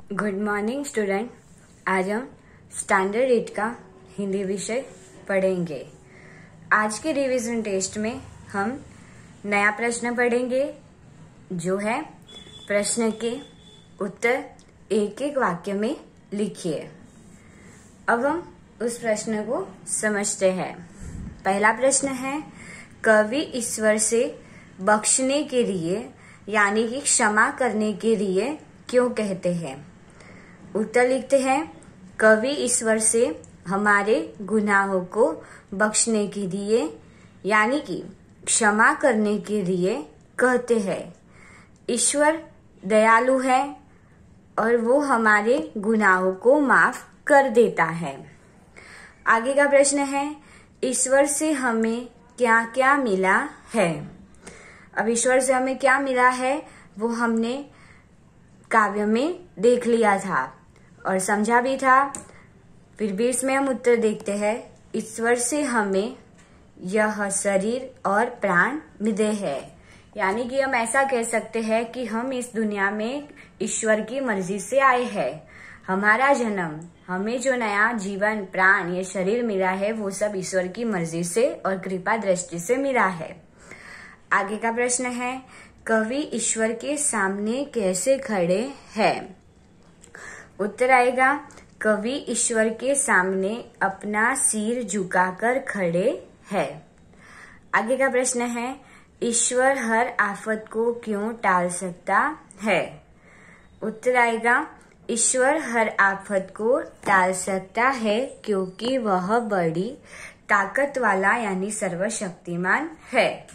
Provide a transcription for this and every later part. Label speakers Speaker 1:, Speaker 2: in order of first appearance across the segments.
Speaker 1: Good morning student. आज हम standard 8 का हिंदी विषय पढ़ेंगे। आज के रिवीजन टेस्ट में हम नया प्रश्न पढ़ेंगे जो है प्रश्न के उत्तर एक एक वाक्य में लिखिए। अब हम उस प्रश्न को समझते हैं। पहला प्रश्न है, कवि ईश्वर से बख्शने के लिए यानी कि क्षमा करने के लिए क्यों कहते हैं? उत्तर लिखते हैं, कवि ईश्वर से हमारे गुनाहों को बख्शने के लिए यानी कि क्षमा करने के लिए कहते हैं। ईश्वर दयालु है और वो हमारे गुनाहों को माफ कर देता है। आगे का प्रश्न है, ईश्वर से हमें क्या क्या मिला है? अब ईश्वर से हमें क्या मिला है वो हमने काव्य में देख लिया था और समझा भी था। फिर भी इसमें हम उत्तर देखते हैं, ईश्वर से हमें यह शरीर और प्राण मिले हैं। यानी कि हम ऐसा कह सकते हैं कि हम इस दुनिया में ईश्वर की मर्जी से आए हैं। हमारा जन्म, हमें जो नया जीवन, प्राण, ये शरीर मिला है वो सब ईश्वर की मर्जी से और कृपा दृष्टि से मिला है। आगे का प्रश्न है, कवि ईश्वर के सामने कैसे खड़े हैं? उत्तर आएगा, कवि ईश्वर के सामने अपना सिर झुकाकर खड़े हैं। आगे का प्रश्न है, ईश्वर हर आफत को क्यों टाल सकता है? उत्तर आएगा, ईश्वर हर आफत को टाल सकता है क्योंकि वह बड़ी ताकत वाला यानी सर्वशक्तिमान है।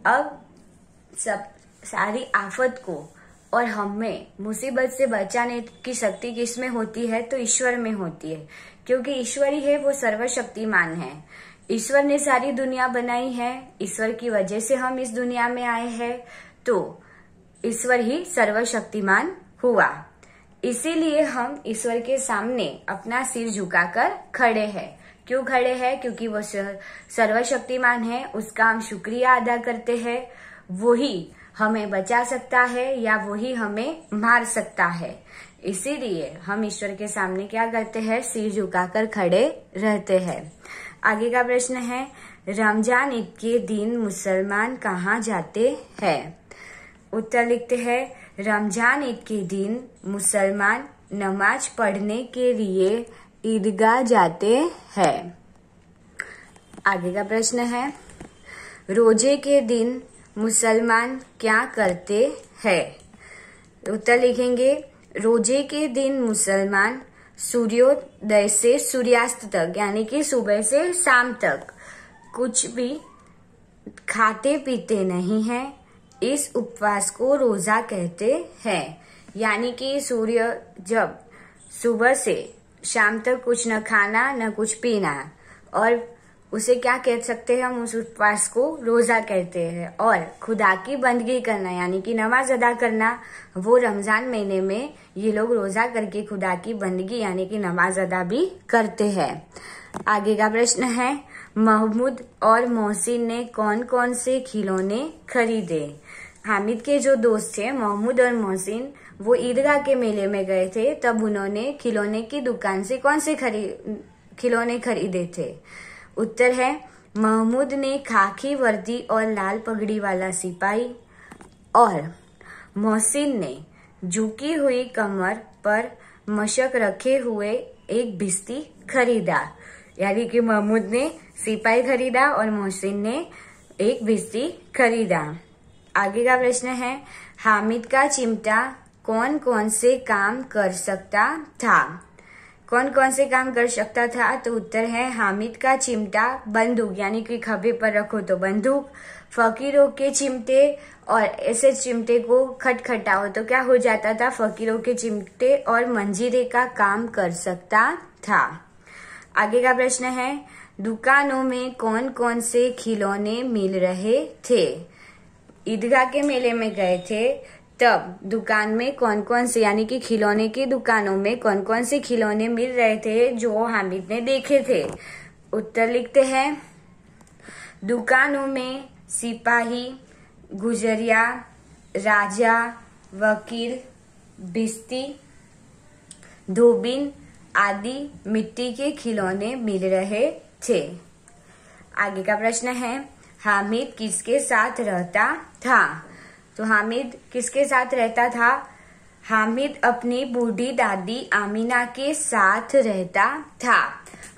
Speaker 1: अब सब सारी आफत को और हमें मुसीबत से बचाने की शक्ति किसमें होती है? तो ईश्वर में होती है, क्योंकि ईश्वर ही है, वो सर्वशक्तिमान है। ईश्वर ने सारी दुनिया बनाई है, ईश्वर की वजह से हम इस दुनिया में आए हैं, तो ईश्वर ही सर्वशक्तिमान हुआ। इसीलिए हम ईश्वर के सामने अपना सिर झुकाकर खड़े हैं। क्यों खड़े हैं? क्योंकि वो सर्वशक्तिमान है, उसका हम शुक्रिया अदा करते हैं। वही हमें बचा सकता है या वही हमें मार सकता है। इसीलिए हम ईश्वर के सामने क्या करते हैं? सिर झुकाकर खड़े रहते हैं। आगे का प्रश्न है, रमजान ईद के दिन मुसलमान कहाँ जाते हैं? उत्तर लिखते हैं, रमजान ईद के दिन मुसलमान नमाज पढ़ने के लिए ईदगाह जाते हैं। आगे का प्रश्न है, रोजे के दिन मुसलमान क्या करते हैं? उत्तर लिखेंगे, रोजे के दिन मुसलमान सूर्योदय से सूर्यास्त तक यानी कि सुबह से शाम तक कुछ भी खाते पीते नहीं है। इस उपवास को रोजा कहते हैं। यानी कि सूर्य जब सुबह से शाम तक कुछ न खाना न कुछ पीना, और उसे क्या कह सकते हैं? हम उस उपवास को रोजा कहते हैं। और खुदा की बंदगी करना यानी कि नमाज अदा करना, वो रमजान महीने में ये लोग रोजा करके खुदा की बंदगी यानी कि नमाज अदा भी करते हैं। आगे का प्रश्न है, महमूद और मोहसिन ने कौन कौन से खिलौने खरीदे? हामिद के जो दोस्त थे महमूद और मोहसिन, वो ईदगाह के मेले में गए थे, तब उन्होंने खिलौने की दुकान से कौन से खिलौने खरीदे थे? उत्तर है, महमूद ने खाकी वर्दी और लाल पगड़ी वाला सिपाही, और मोहसिन ने झुकी हुई कमर पर मशक रखे हुए एक भिश्ती खरीदा। यानी कि महमूद ने सिपाही खरीदा और मोहसिन ने एक भिश्ती खरीदा। आगे का प्रश्न है, हामिद का चिमटा कौन कौन से काम कर सकता था? कौन कौन से काम कर सकता था? तो उत्तर है, हामिद का चिमटा बंदूक यानी कि खभे पर रखो तो बंदूक, फकीरों के चिमटे और ऐसे चिमटे को खटखटाओ तो क्या हो जाता था? फकीरों के चिमटे और मंजीरे का काम कर सकता था। आगे का प्रश्न है, दुकानों में कौन कौन से खिलौने मिल रहे थे? ईदगाह के मेले में गए थे, तब दुकान में कौन कौन से यानी कि खिलौने की दुकानों में कौन कौन से खिलौने मिल रहे थे जो हामिद ने देखे थे? उत्तर लिखते हैं, दुकानों में सिपाही, गुजरिया, राजा, वकील, भिश्ती धोबिन आदि मिट्टी के खिलौने मिल रहे थे। आगे का प्रश्न है, हामिद किसके साथ रहता था? तो हामिद किसके साथ रहता था? हामिद अपनी बूढ़ी दादी आमीना के साथ रहता था।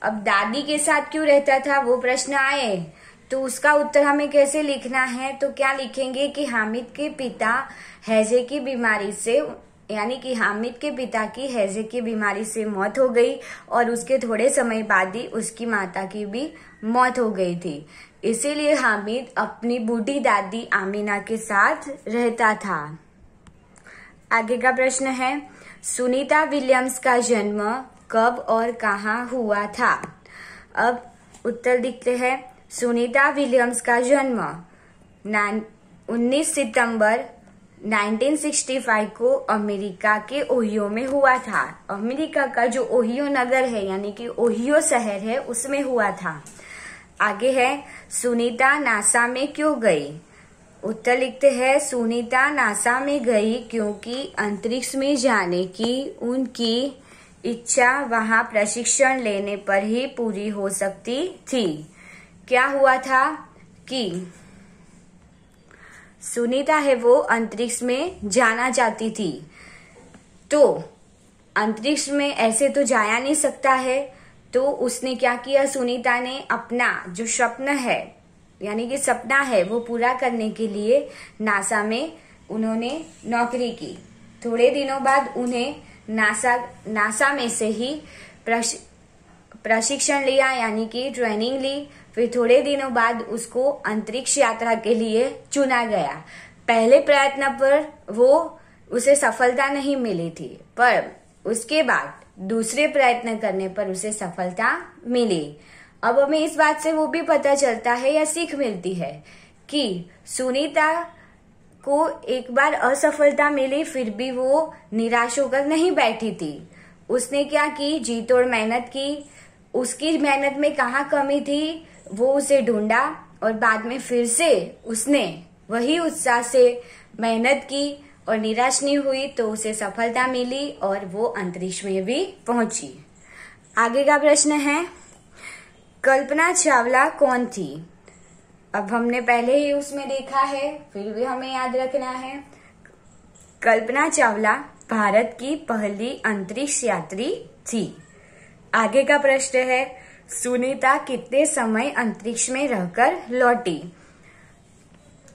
Speaker 1: अब दादी के साथ क्यों रहता था, वो प्रश्न आए तो उसका उत्तर हमें कैसे लिखना है? तो क्या लिखेंगे कि हामिद के पिता हैजे की बीमारी से, यानी कि हामिद के पिता की हैजे की बीमारी से मौत हो गई और उसके थोड़े समय बाद ही उसकी माता की भी मौत हो गई थी, इसीलिए हामिद अपनी बूढ़ी दादी आमीना के साथ रहता था। आगे का प्रश्न है, सुनीता विलियम्स का जन्म कब और कहाँ हुआ था? अब उत्तर लिखते हैं। सुनीता विलियम्स का जन्म 19 सितंबर 1965 को अमेरिका के ओहियो में हुआ था। अमेरिका का जो ओहियो नगर है, यानी कि ओहियो शहर है, उसमें हुआ था। आगे है, सुनीता नासा में क्यों गई? उत्तर लिखते हैं, सुनीता नासा में गई क्योंकि अंतरिक्ष में जाने की उनकी इच्छा वहां प्रशिक्षण लेने पर ही पूरी हो सकती थी। क्या हुआ था कि सुनीता है वो अंतरिक्ष में जाना चाहती थी, तो अंतरिक्ष में ऐसे तो जाया नहीं सकता है, तो उसने क्या किया, सुनीता ने अपना जो स्वप्न है, यानी कि सपना है, वो पूरा करने के लिए नासा में उन्होंने नौकरी की। थोड़े दिनों बाद उन्हें नासा में से ही प्रशिक्षण लिया, यानी कि ट्रेनिंग ली। फिर थोड़े दिनों बाद उसको अंतरिक्ष यात्रा के लिए चुना गया। पहले प्रयत्न पर उसे सफलता नहीं मिली थी, पर उसके बाद दूसरे प्रयत्न करने पर उसे सफलता मिली। अब हमें इस बात से वो भी पता चलता है या सीख मिलती है कि सुनीता को एक बार असफलता मिली, फिर भी वो निराश होकर नहीं बैठी थी। उसने क्या की, जी तोड़ मेहनत की। उसकी मेहनत में कहाँ कमी थी, वो उसे ढूंढा और बाद में फिर से उसने वही उत्साह से मेहनत की और निराश नहीं हुई, तो उसे सफलता मिली और वो अंतरिक्ष में भी पहुंची। आगे का प्रश्न है, कल्पना चावला कौन थी? अब हमने पहले ही उसमें देखा है, फिर भी हमें याद रखना है। कल्पना चावला भारत की पहली अंतरिक्ष यात्री थी। आगे का प्रश्न है, सुनीता कितने समय अंतरिक्ष में रहकर लौटी?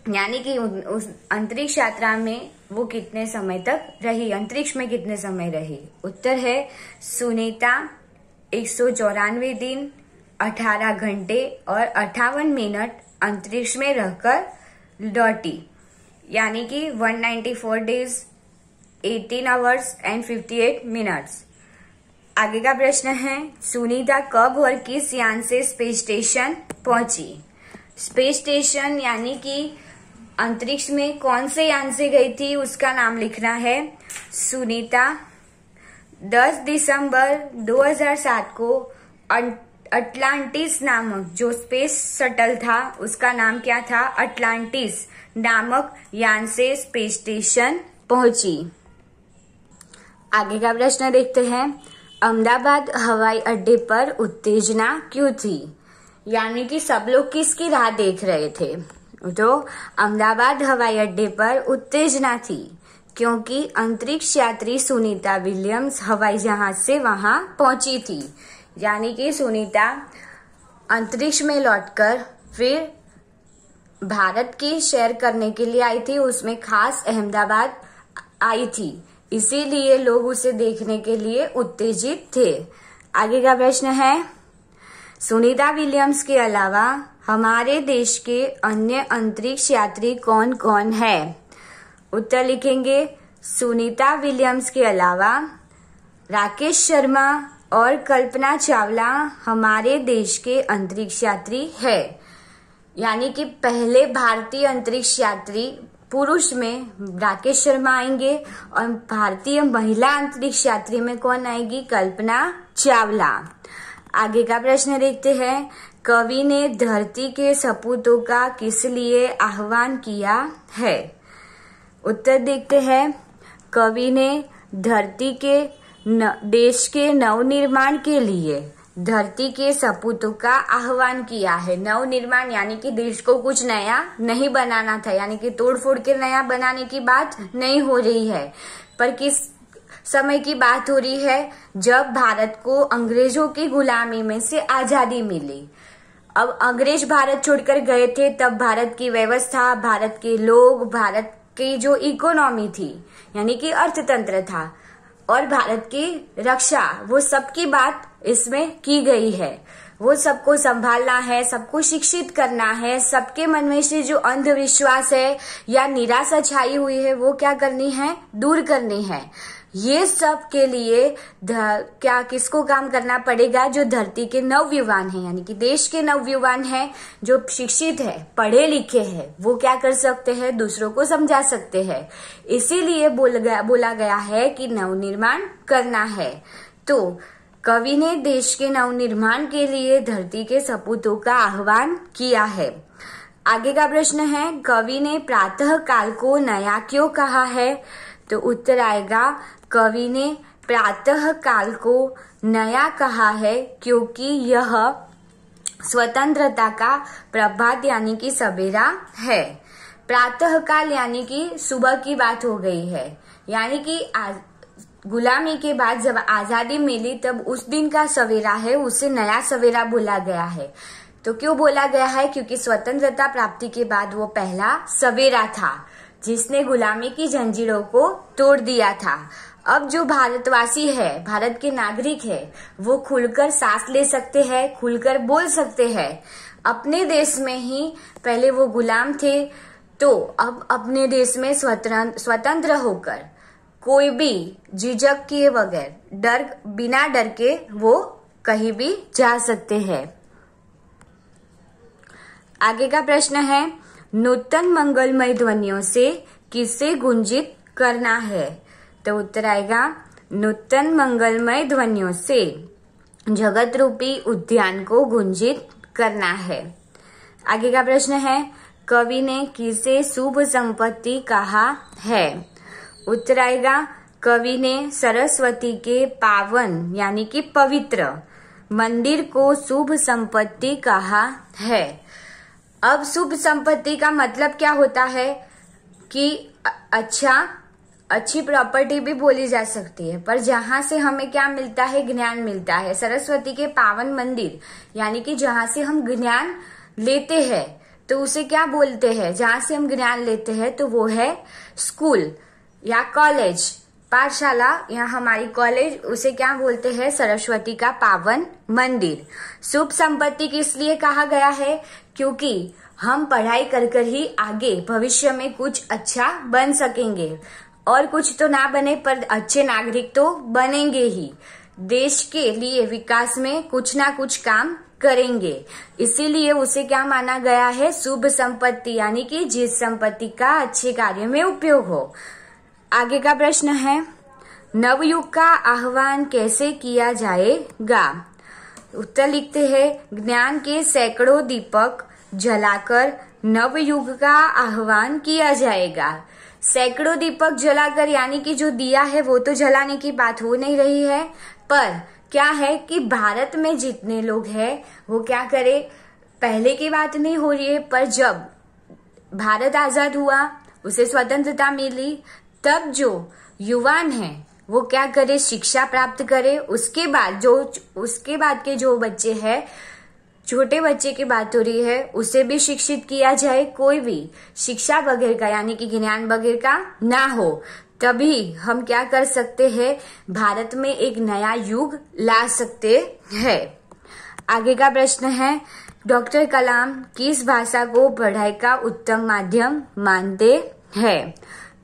Speaker 1: यानी कि उस अंतरिक्ष यात्रा में वो कितने समय तक रही, अंतरिक्ष में कितने समय रही? उत्तर है, सुनीता 194 दिन 18 घंटे और 58 मिनट अंतरिक्ष में रहकर लौटी, यानी कि 194 डेज 18 आवर्स एंड 58 मिनट्स। आगे का प्रश्न है, सुनीता कब और किस यान से स्पेस स्टेशन पहुंची? स्पेस स्टेशन यानी कि अंतरिक्ष में कौन से यान से गई थी, उसका नाम लिखना है। सुनीता 10 दिसंबर 2007 को अटलांटिस नामक जो स्पेस शटल था, उसका नाम क्या था, अटलांटिस नामक यान से स्पेस स्टेशन पहुंची। आगे का प्रश्न देखते हैं, अहमदाबाद हवाई अड्डे पर उत्तेजना क्यों थी? यानी कि सब लोग किसकी राह देख रहे थे? तो अहमदाबाद हवाई अड्डे पर उत्तेजना थी क्योंकि अंतरिक्ष यात्री सुनीता विलियम्स हवाई जहाज से वहां पहुंची थी। यानी कि सुनीता अंतरिक्ष में लौटकर फिर भारत की सैर करने के लिए आई थी, उसमें खास अहमदाबाद आई थी, इसीलिए लोग उसे देखने के लिए उत्तेजित थे। आगे का प्रश्न है, सुनीता विलियम्स के अलावा हमारे देश के अन्य अंतरिक्ष यात्री कौन कौन है? उत्तर लिखेंगे, सुनीता विलियम्स के अलावा राकेश शर्मा और कल्पना चावला हमारे देश के अंतरिक्ष यात्री है। यानी कि पहले भारतीय अंतरिक्ष यात्री पुरुष में राकेश शर्मा आएंगे और भारतीय महिला अंतरिक्ष यात्री में कौन आएगी, कल्पना चावला। आगे का प्रश्न देखते हैं, कवि ने धरती के सपूतों का किस लिए आह्वान किया है? उत्तर देखते हैं, कवि ने धरती के देश के नवनिर्माण के लिए धरती के सपूतों का आह्वान किया है। नवनिर्माण यानी कि देश को कुछ नया नहीं बनाना था, यानी कि तोड़फोड़ के नया बनाने की बात नहीं हो रही है, पर किस समय की बात हो रही है, जब भारत को अंग्रेजों की गुलामी में से आजादी मिली। अब अंग्रेज भारत छोड़कर गए थे, तब भारत की व्यवस्था, भारत के लोग, भारत की जो इकोनॉमी थी यानी कि अर्थतंत्र था, और भारत की रक्षा, वो सबकी बात इसमें की गई है। वो सबको संभालना है, सबको शिक्षित करना है, सबके मन में से जो अंधविश्वास है या निराशा छाई हुई है वो क्या करनी है, दूर करनी है। ये सब के लिए क्या किसको काम करना पड़ेगा, जो धरती के नवयुवान हैं, यानी कि देश के नवयुवान हैं, जो शिक्षित है, पढ़े लिखे हैं, वो क्या कर सकते हैं, दूसरों को समझा सकते हैं। इसीलिए बोला गया है कि नवनिर्माण करना है। तो कवि ने देश के नवनिर्माण के लिए धरती के सपूतों का आह्वान किया है। आगे का प्रश्न है, कवि ने प्रातः काल को नया क्यों कहा है? तो उत्तर आएगा, कवि ने प्रातः काल को नया कहा है क्योंकि यह स्वतंत्रता का प्रभात यानी कि सवेरा है। प्रातः काल यानी कि सुबह की बात हो गई है, यानी कि गुलामी के बाद जब आजादी मिली तब उस दिन का सवेरा है, उसे नया सवेरा बोला गया है। तो क्यों बोला गया है? क्योंकि स्वतंत्रता प्राप्ति के बाद वो पहला सवेरा था जिसने गुलामी की जंजीरों को तोड़ दिया था। अब जो भारतवासी है, भारत के नागरिक है, वो खुलकर सांस ले सकते हैं, खुलकर बोल सकते हैं। अपने देश में ही पहले वो गुलाम थे, तो अब अपने देश में स्वतंत्र होकर कोई भी झिझक किए बगैर बिना डर के वो कहीं भी जा सकते हैं। आगे का प्रश्न है, नूतन मंगलमय ध्वनियों से किसे गुंजित करना है? तो उत्तर आएगा, नूतन मंगलमय ध्वनियों से जगत रूपी उद्यान को गुंजित करना है। आगे का प्रश्न है, कवि ने किसे शुभ संपत्ति कहा है? उत्तर आएगा, कवि ने सरस्वती के पावन यानी कि पवित्र मंदिर को शुभ संपत्ति कहा है। अब शुभ संपत्ति का मतलब क्या होता है कि अच्छी प्रॉपर्टी भी बोली जा सकती है, पर जहां से हमें क्या मिलता है, ज्ञान मिलता है। सरस्वती के पावन मंदिर यानी कि जहां से हम ज्ञान लेते हैं, तो उसे क्या बोलते हैं? जहां से हम ज्ञान लेते हैं तो वो है स्कूल या कॉलेज, पाठशाला या हमारी कॉलेज, उसे क्या बोलते हैं? सरस्वती का पावन मंदिर। शुभ संपत्ति किस लिए कहा गया है? क्योंकि हम पढ़ाई कर ही आगे भविष्य में कुछ अच्छा बन सकेंगे, और कुछ तो ना बने पर अच्छे नागरिक तो बनेंगे ही। देश के लिए विकास में कुछ ना कुछ काम करेंगे, इसीलिए उसे क्या माना गया है? शुभ संपत्ति, यानी कि जिस संपत्ति का अच्छे कार्य में उपयोग हो। आगे का प्रश्न है, नवयुग का आह्वान कैसे किया जाएगा? उत्तर लिखते हैं, ज्ञान के सैकड़ों दीपक जलाकर नवयुग का आह्वान किया जाएगा। सैकड़ों दीपक जलाकर यानी कि जो दिया है वो तो जलाने की बात हो नहीं रही है, पर क्या है कि भारत में जितने लोग हैं वो क्या करे, पहले की बात नहीं हो रही है, पर जब भारत आजाद हुआ, उसे स्वतंत्रता मिली, तब जो युवान है वो क्या करे, शिक्षा प्राप्त करे। उसके बाद के जो बच्चे हैं, छोटे बच्चे की बात हो रही है, उसे भी शिक्षित किया जाए। कोई भी शिक्षा बगैर का यानी कि ज्ञान बगैर का ना हो, तभी हम क्या कर सकते हैं, भारत में एक नया युग ला सकते हैं। आगे का प्रश्न है, डॉक्टर कलाम किस भाषा को पढ़ाई का उत्तम माध्यम मानते हैं?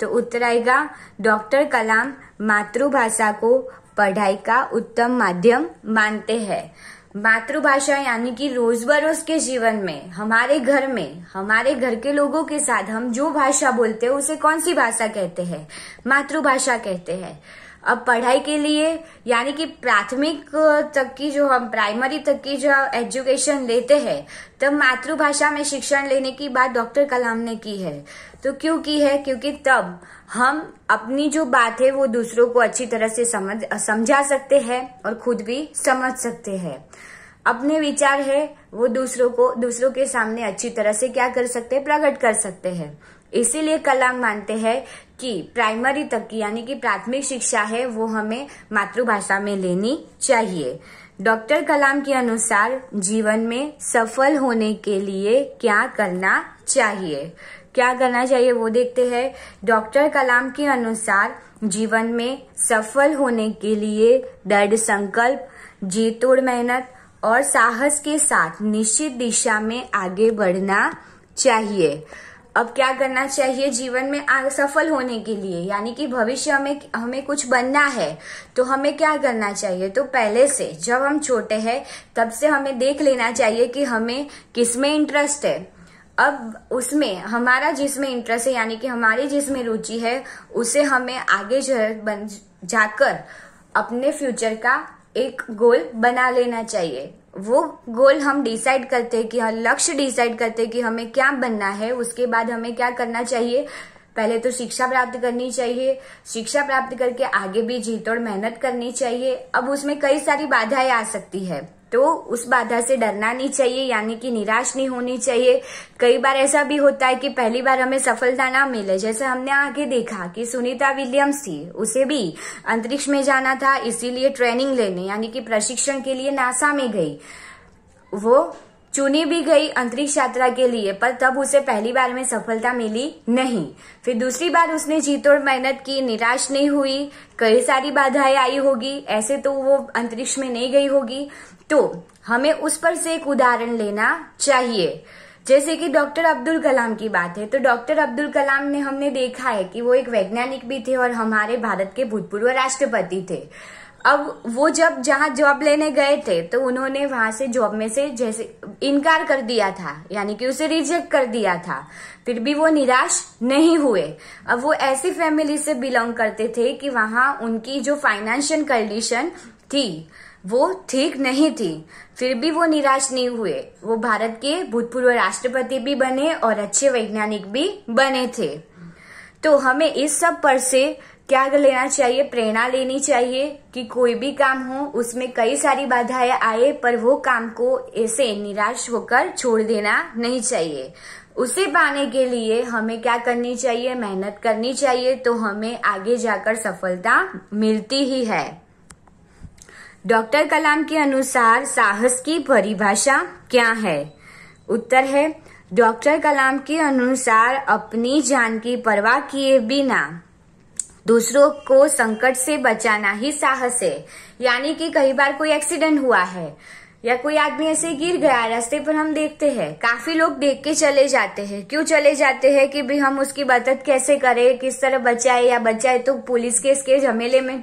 Speaker 1: तो उत्तर आएगा, डॉक्टर कलाम मातृभाषा को पढ़ाई का उत्तम माध्यम मानते हैं। मातृभाषा यानी कि रोज बरोज के जीवन में, हमारे घर में, हमारे घर के लोगों के साथ हम जो भाषा बोलते हैं उसे कौन सी भाषा कहते हैं? मातृभाषा कहते हैं। अब पढ़ाई के लिए यानी कि प्राथमिक तक की जो हम प्राइमरी तक की जो एजुकेशन लेते हैं तब मातृभाषा में शिक्षण लेने की बात डॉक्टर कलाम ने की है। तो क्यों की है? क्योंकि तब हम अपनी जो बात है वो दूसरों को अच्छी तरह से समझा सकते हैं और खुद भी समझ सकते हैं। अपने विचार है वो दूसरों के सामने अच्छी तरह से क्या कर सकते हैं, प्रकट कर सकते हैं। इसीलिए कलाम मानते हैं कि प्राइमरी तक की यानी कि प्राथमिक शिक्षा है वो हमें मातृभाषा में लेनी चाहिए। डॉक्टर कलाम के अनुसार जीवन में सफल होने के लिए क्या करना चाहिए? क्या करना चाहिए वो देखते हैं। डॉक्टर कलाम के अनुसार जीवन में सफल होने के लिए दृढ़ संकल्प, जी तोड़ मेहनत और साहस के साथ निश्चित दिशा में आगे बढ़ना चाहिए। अब क्या करना चाहिए जीवन में सफल होने के लिए, यानी कि भविष्य में हमें कुछ बनना है तो हमें क्या करना चाहिए? तो पहले से जब हम छोटे हैं तब से हमें देख लेना चाहिए कि हमें किसमें इंटरेस्ट है। अब उसमें हमारा जिसमें इंटरेस्ट है यानी कि हमारी जिसमें रुचि है उसे हमें आगे जाकर अपने फ्यूचर का एक गोल बना लेना चाहिए। वो गोल हम डिसाइड करते हैं कि लक्ष्य डिसाइड करते हैं कि हमें क्या बनना है। उसके बाद हमें क्या करना चाहिए? पहले तो शिक्षा प्राप्त करनी चाहिए। शिक्षा प्राप्त करके आगे भी जी तोड़ मेहनत करनी चाहिए। अब उसमें कई सारी बाधाएं आ सकती है तो उस बाधा से डरना नहीं चाहिए, यानी कि निराश नहीं होनी चाहिए। कई बार ऐसा भी होता है कि पहली बार हमें सफलता ना मिले, जैसे हमने आगे देखा कि सुनीता विलियम्स थी, उसे भी अंतरिक्ष में जाना था, इसीलिए ट्रेनिंग लेने यानी कि प्रशिक्षण के लिए नासा में गई। वो चुनी भी गई अंतरिक्ष यात्रा के लिए, पर तब उसे पहली बार में सफलता मिली नहीं। फिर दूसरी बार उसने जी तोड़ मेहनत की, निराश नहीं हुई, कई सारी बाधाएं आई होगी, ऐसे तो वो अंतरिक्ष में नहीं गई होगी। तो हमें उस पर से एक उदाहरण लेना चाहिए। जैसे कि डॉक्टर अब्दुल कलाम की बात है तो डॉक्टर अब्दुल कलाम ने हमने देखा है कि वो एक वैज्ञानिक भी थे और हमारे भारत के भूतपूर्व राष्ट्रपति थे। अब वो जब जहां जॉब लेने गए थे तो उन्होंने वहां से जॉब में से जैसे इनकार कर दिया था, यानी कि उसे रिजेक्ट कर दिया था, फिर भी वो निराश नहीं हुए। अब वो ऐसी फैमिली से बिलोंग करते थे कि वहां उनकी जो फाइनेंशियल कंडीशन थी वो ठीक नहीं थी, फिर भी वो निराश नहीं हुए। वो भारत के भूतपूर्व राष्ट्रपति भी बने और अच्छे वैज्ञानिक भी बने थे। तो हमें इस सब पर से क्या लेना चाहिए? प्रेरणा लेनी चाहिए कि कोई भी काम हो उसमें कई सारी बाधाएं आए पर वो काम को ऐसे निराश होकर छोड़ देना नहीं चाहिए। उसे पाने के लिए हमें क्या करनी चाहिए? मेहनत करनी चाहिए, तो हमें आगे जाकर सफलता मिलती ही है। डॉक्टर कलाम के अनुसार साहस की परिभाषा क्या है? उत्तर है डॉक्टर कलाम के अनुसार अपनी जान की परवाह किए बिना दूसरों को संकट से बचाना ही साहस है। यानी कि कई बार कोई एक्सीडेंट हुआ है या कोई आदमी ऐसे गिर गया रास्ते पर, हम देखते हैं काफी लोग देख के चले जाते हैं। क्यों चले जाते हैं? कि भी हम उसकी मदद कैसे करें, किस तरह बचाए या बचाए तो पुलिस केस के झमेले में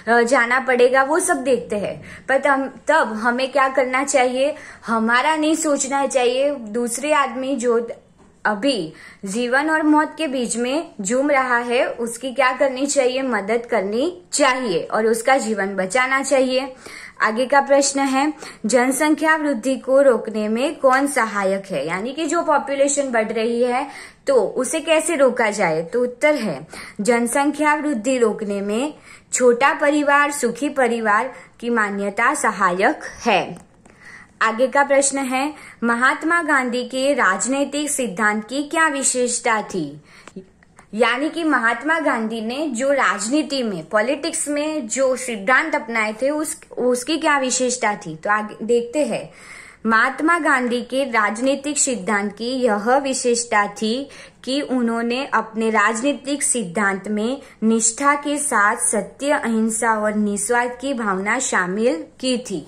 Speaker 1: जाना पड़ेगा, वो सब देखते हैं। पर तब हमें क्या करना चाहिए? हमारा नहीं सोचना चाहिए, दूसरे आदमी जो अभी जीवन और मौत के बीच में झूम रहा है उसकी क्या करनी चाहिए? मदद करनी चाहिए और उसका जीवन बचाना चाहिए। आगे का प्रश्न है जनसंख्या वृद्धि को रोकने में कौन सहायक है? यानी कि जो पॉपुलेशन बढ़ रही है तो उसे कैसे रोका जाए? तो उत्तर है जनसंख्या वृद्धि रोकने में छोटा परिवार सुखी परिवार की मान्यता सहायक है। आगे का प्रश्न है महात्मा गांधी के राजनीतिक सिद्धांत की क्या विशेषता थी? यानी कि महात्मा गांधी ने जो राजनीति में पॉलिटिक्स में जो सिद्धांत अपनाए थे उसकी क्या विशेषता थी? तो आगे देखते हैं। महात्मा गांधी के राजनीतिक सिद्धांत की यह विशेषता थी कि उन्होंने अपने राजनीतिक सिद्धांत में निष्ठा के साथ सत्य, अहिंसा और निस्वार्थ की भावना शामिल की थी।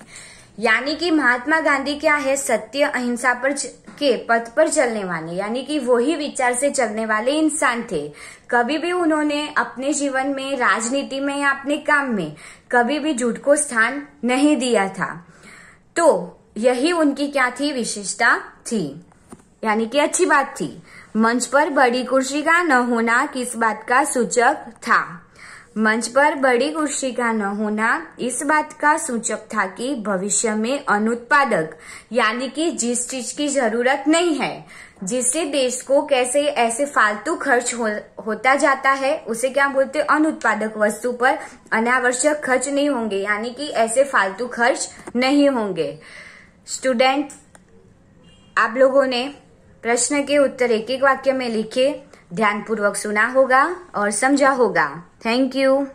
Speaker 1: यानी कि महात्मा गांधी क्या है? सत्य अहिंसा के पथ पर चलने वाले, यानी कि वही विचार से चलने वाले इंसान थे। कभी भी उन्होंने अपने जीवन में, राजनीति में या अपने काम में कभी भी झूठ को स्थान नहीं दिया था। तो यही उनकी क्या थी? विशेषता थी, यानी कि अच्छी बात थी। मंच पर बड़ी कुर्सी का न होना किस बात का सूचक था? मंच पर बड़ी कुर्सी का न होना इस बात का सूचक था कि भविष्य में अनुत्पादक यानी कि जिस चीज की जरूरत नहीं है, जिससे देश को कैसे ऐसे फालतू खर्च होता जाता है, उसे क्या बोलते हैं, अनुत्पादक वस्तु पर अनावश्यक खर्च नहीं होंगे, यानी कि ऐसे फालतू खर्च नहीं होंगे। स्टूडेंट, आप लोगों ने प्रश्न के उत्तर एक एक वाक्य में लिखे, ध्यानपूर्वक सुना होगा और समझा होगा। Thank you.